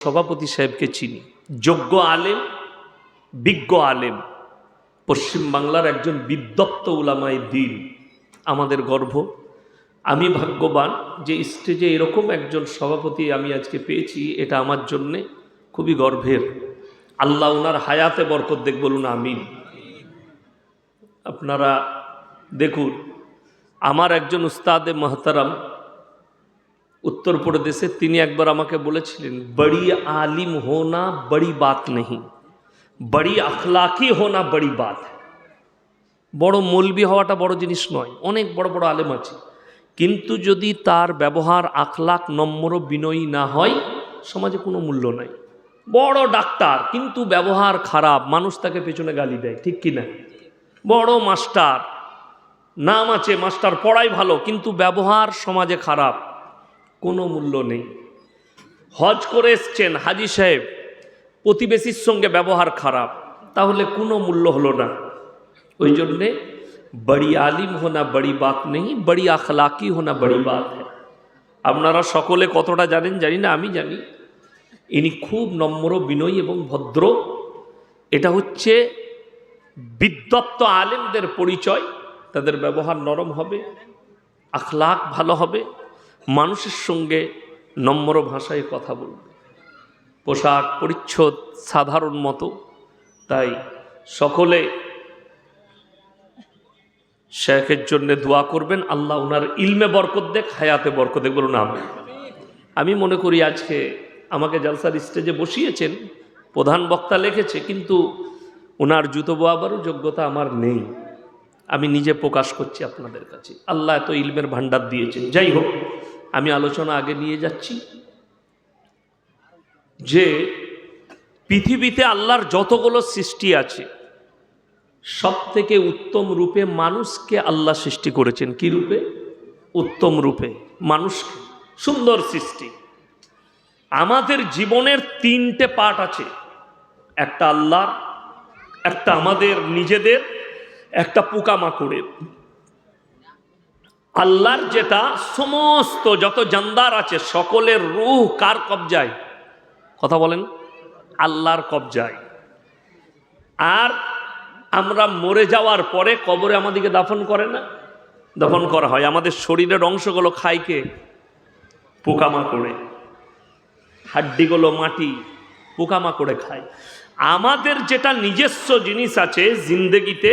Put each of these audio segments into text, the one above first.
সভাপতি সাহেবকে চিনি, যোগ্য আলেম, বিজ্ঞ আলেম, পশ্চিমবাংলার একজন বিদ্বত্ত উলামায়ে দ্বীন, আমাদের গর্ব। আমি ভাগ্যবান যে স্টেজে এরকম একজন সভাপতি আমি আজকে পেয়েছি, এটা আমার জন্যে খুবই গর্বের। আল্লাহ ওনার হায়াতে বরকত দেখ, বলুন আমিন। আপনারা দেখুন, আমার একজন উস্তাদে মহতারাম উত্তরপ্রদেশে, তিনি একবার আমাকে বলেছিলেন, বড়ি আলিম হোনা বড়ি বাত নেই, বড়ি আখলাকি হোনা বড়ি বাত। বড় মৌলবি হওয়াটা বড় জিনিস নয়, অনেক বড় বড় আলেম আছে, কিন্তু যদি তার ব্যবহার আখলাক নম্র বিনয়ী না হয়, সমাজে কোনো মূল্য নাই। বড় ডাক্তার কিন্তু ব্যবহার খারাপ, মানুষ তাকে পেছনে গালি দেয়, ঠিক কিনা? বড় মাস্টার, নাম আছে মাস্টার, পড়াই ভালো, কিন্তু ব্যবহার সমাজে খারাপ, কোনো মূল্য নেই। হজ করে এসছেন হাজি সাহেব, প্রতিবেশীর সঙ্গে ব্যবহার খারাপ, তাহলে কোনো মূল্য হলো না। ওই জন্যে বড়ি আলিম হোনা বড়ি বাত নেই, বড়ি আখলাকি হোনা বড়ি বাত হ্যাঁ। আপনারা সকলে কতটা জানেন জানি না, আমি জানি ইনি খুব নম্র বিনয়ী এবং ভদ্র। এটা হচ্ছে বিদ্বত্ত আলেমদের পরিচয়। তাদের ব্যবহার নরম হবে, আখলাক ভালো হবে, মানুষের সঙ্গে নম্র ভাষায় কথা বলবে, পোশাক পরিচ্ছদ সাধারণ মতো। তাই সকলে শেখের জন্য দোয়া করবেন, আল্লাহ ওনার ইলমে বরকত দেখ, হায়াতে বরকত দেখ, বলুন আমিন। আমি মনে করি আজকে আমাকে জালসার স্টেজে বসিয়েছেন, প্রধান বক্তা লিখেছে, কিন্তু ওনার জুতো বোয়াবারও যোগ্যতা আমার নেই। আমি নিজে প্রকাশ করছি আপনাদের কাছে, আল্লাহ এত ইলমের ভান্ডার দিয়েছেন। যাই হোক, আমি আলোচনা আগে নিয়ে যাচ্ছি যে পৃথিবীতে আল্লাহর যতগুলো সৃষ্টি আছে, সব থেকে উত্তম রূপে মানুষকে আল্লাহ সৃষ্টি করেছেন। কি রূপে? উত্তম রূপে মানুষকে, সুন্দর সৃষ্টি। আমাদের জীবনের তিনটে পার্ট আছে, একটা আল্লাহর, একটা আমাদের নিজেদের, একটা পোকামাকড়ের। আল্লাহর যেটা, সমস্ত যত জানদার আছে সকলের রূহ কার কবজায়? কথা বলেন, আল্লাহর কবজায়। আর আমরা মরে যাওয়ার পরে কবরে আমাদেরকে দাফন করে না? দাফন করা হয়। আমাদের শরীরের অংশগুলো খায় কে? পোকামাকড়ে। হাড্ডিগুলো মাটি, পোকামাকড়ে খায়। আমাদের যেটা নিজস্ব জিনিস আছে জিন্দেগিতে,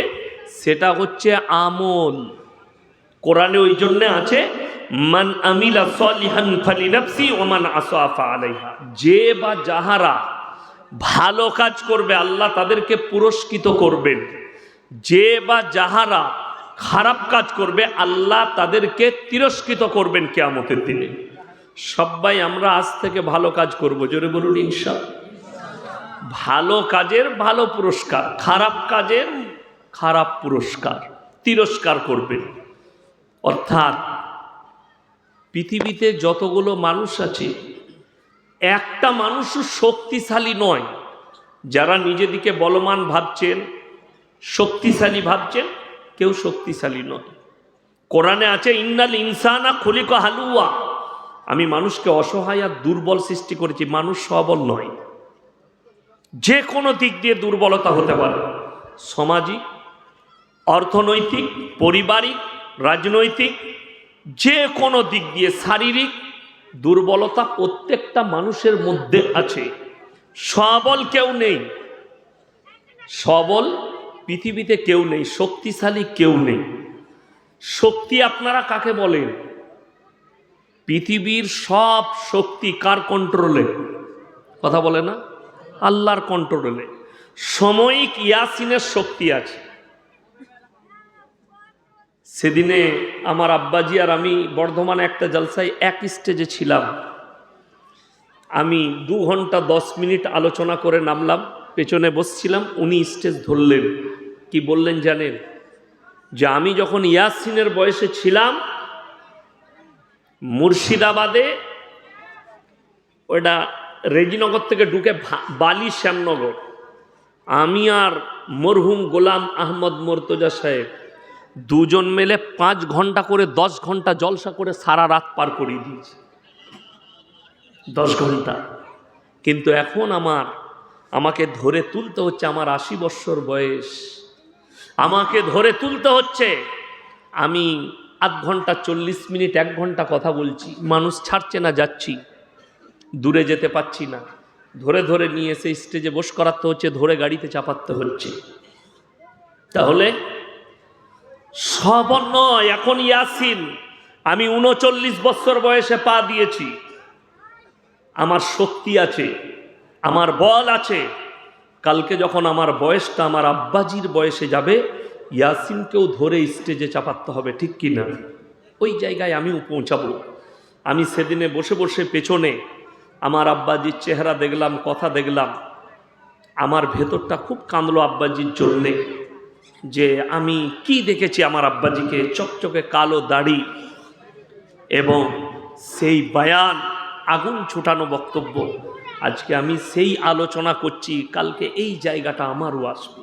সেটা হচ্ছে আমল। কোরআনে ওই জন্য আছে, মান আমিলা সলিহান ফালিনাফসি ওয়া মান আসা ফাআলাইহা। যে বা যাহারা ভালো কাজ করবে আল্লাহ তাদেরকে পুরস্কৃত করবেন, যে বা যাহারা খারাপ কাজ করবে আল্লাহ তাদেরকে তিরস্কৃত করবেন কিয়ামতের দিনে। সবাই আমরা আজ থেকে ভালো কাজ করব, জোরে বলুন ইনশাআল্লাহ। ভালো কাজের ভালো পুরস্কার, খারাপ কাজের খারাপ পুরস্কার, তিরস্কার করবেন। অর্থাৎ পৃথিবীতে যতগুলো মানুষ আছে, একটা মানুষও শক্তিশালী নয়। যারা নিজেদিকে বলবান ভাবছেন, শক্তিশালী ভাবছেন, কেউ শক্তিশালী নয়। কোরআনে আছে, ইন্নাল ইনসানা খুলিকা হালুয়া, আমি মানুষকে অসহায় আর দুর্বল সৃষ্টি করেছি, মানুষ সবল নয়। যে কোনো দিক দিয়ে দুর্বলতা হতে পারে, সামাজিক, অর্থনৈতিক, পারিবারিক, রাজনৈতিক, যে কোনো দিক দিয়ে শারীরিক দুর্বলতা প্রত্যেকটা মানুষের মধ্যে আছে। সবল কেউ নেই, সবল পৃথিবীতে কেউ নেই, শক্তিশালী কেউ নেই। শক্তি আপনারা কাকে বলেন? পৃথিবীর সব শক্তি কার কন্ট্রোলে? কথা বলে না? আল্লাহর কন্ট্রোলে। সাময়িক ইয়াসিনের শক্তি আছে। সেদিনে আমার আব্বাজি আর আমি বর্ধমানে একটা জলসায় এক স্টেজে ছিলাম। আমি 2 ঘন্টা 10 মিনিট আলোচনা করে নামলাম, পেছনে বসছিলাম, উনি স্টেজ ধরলেন। কি বললেন জানেন? যে আমি যখন ইয়াসিনের বয়সে ছিলাম, মুর্শিদাবাদে, ওটা রেজিনগর থেকে ঢুকে বালি শ্যামনগর, আমি আর মরহুম গোলাম আহমদ মোর্তজা সাহেব দুজন মিলে 5 ঘন্টা করে 10 ঘন্টা জলসা করে সারা রাত পার করিয়ে দিয়েছি। 10 ঘন্টা কিন্তু এখন আমাকে ধরে তুলতে হচ্ছে, আমার 80 বৎসর বয়স, আমাকে ধরে তুলতে হচ্ছে। আমি আধ ঘন্টা 40 মিনিট 1 ঘন্টা কথা বলছি, মানুষ ছাড়ছে না, যাচ্ছি, দূরে যেতে পাচ্ছি না, ধরে ধরে নিয়ে এসে স্টেজে বস করাতে হচ্ছে, ধরে গাড়িতে চাপাতে হচ্ছে। তাহলে সব নয়। এখন ইয়াসিন আমি 39 বছর বয়সে পা দিয়েছি, আমার শক্তি আছে, আমার বল আছে। কালকে যখন আমার বয়সটা আমার আব্বাজির বয়সে যাবে, ইয়াসিনকেও ধরে স্টেজে চাপাতে হবে, ঠিক কি না? ওই জায়গায় আমিও পৌঁছাবো। আমি সেদিনে বসে বসে পেছনে আমার আব্বাজির চেহারা দেখলাম, কথা দেখলাম, আমার ভেতরটা খুব কাঁদলো আব্বাজির জন্যে, যে আমি কি দেখেছি আমার আব্বাজিকে, চকচকে কালো দাড়ি এবং সেই বায়ান, আগুন ছুটানো বক্তব্য। আজকে আমি সেই আলোচনা করছি, কালকে এই জায়গাটা আমারও আসবে।